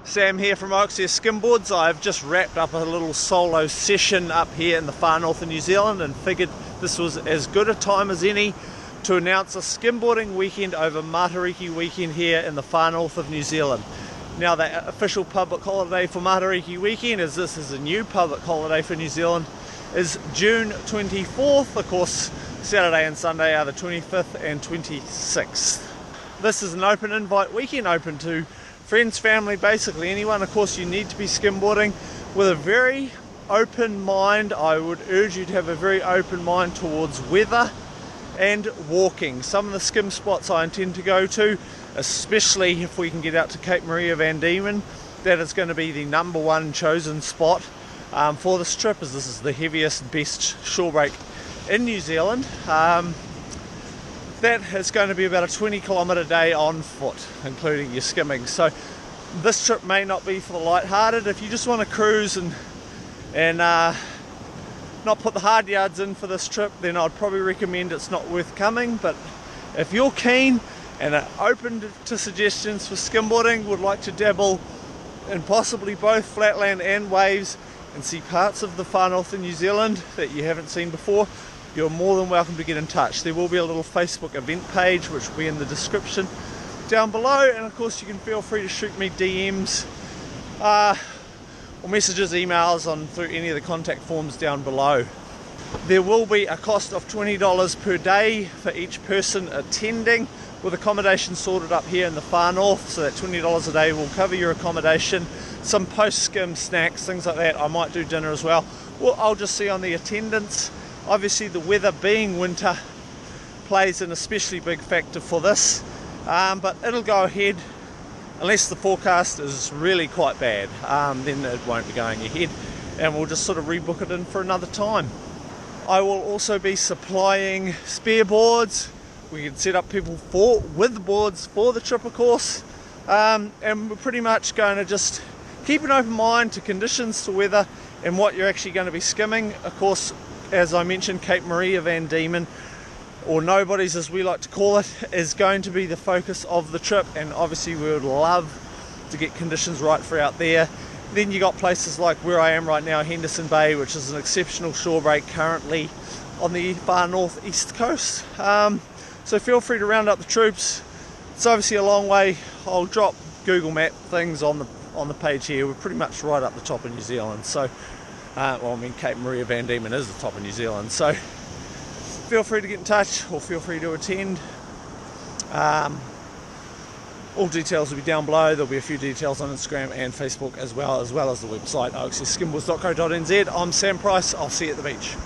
Sam here from Skimboards. I've just wrapped up a little solo session up here in the far north of New Zealand and figured this was as good a time as any to announce a skimboarding weekend over Matariki weekend here in the far north of New Zealand. Now, the official public holiday for Matariki weekend, as this is a new public holiday for New Zealand, is June 24th. Of course, Saturday and Sunday are the 25th and 26th. This is an open invite weekend, open to friends, family, basically anyone. Of course, you need to be skimboarding with a very open mind. I would urge you to have a very open mind towards weather and walking. Some of the skim spots I intend to go to, especially if we can get out to Cape Maria Van Diemen, that is going to be the number one chosen spot for this trip, as this is the heaviest, best shore break in New Zealand. That is going to be about a 20-kilometre day on foot, including your skimming. So this trip may not be for the light-hearted. If you just want to cruise and not put the hard yards in for this trip, then I'd probably recommend it's not worth coming. But if you're keen and are open to suggestions for skimboarding, would like to dabble in possibly both flatland and waves and see parts of the far north of New Zealand that you haven't seen before, you're more than welcome to get in touch. There will be a little Facebook event page which will be in the description down below, and of course you can feel free to shoot me DMs or messages, emails through any of the contact forms down below. There will be a cost of $20 per day for each person attending, with accommodation sorted up here in the far north, so that $20 a day will cover your accommodation, some post-skim snacks, things like that. I might do dinner as well. Well, I'll just see on the attendance. Obviously the weather being winter plays an especially big factor for this, but it'll go ahead unless the forecast is really quite bad. Then it won't be going ahead, and we'll just sort of rebook it in for another time. I will also be supplying spare boards. We can set up people with boards for the trip, of course, and we're pretty much going to just keep an open mind to conditions, to weather, and what you're actually going to be skimming. Of course, as I mentioned, Cape Maria Van Diemen, or Nobody's as we like to call it, is going to be the focus of the trip, and obviously we would love to get conditions right for out there. Then you got places like where I am right now, Henderson Bay, which is an exceptional shore break currently on the far northeast coast. So feel free to round up the troops. It's obviously a long way. I'll drop Google Map things on the page here. We're pretty much right up the top of New Zealand. So Cape Maria Van Diemen is the top of New Zealand, so feel free to get in touch or feel free to attend. All details will be down below. There'll be a few details on Instagram and Facebook as well as the website, skimboards.co.nz. I'm Sam Price. I'll see you at the beach.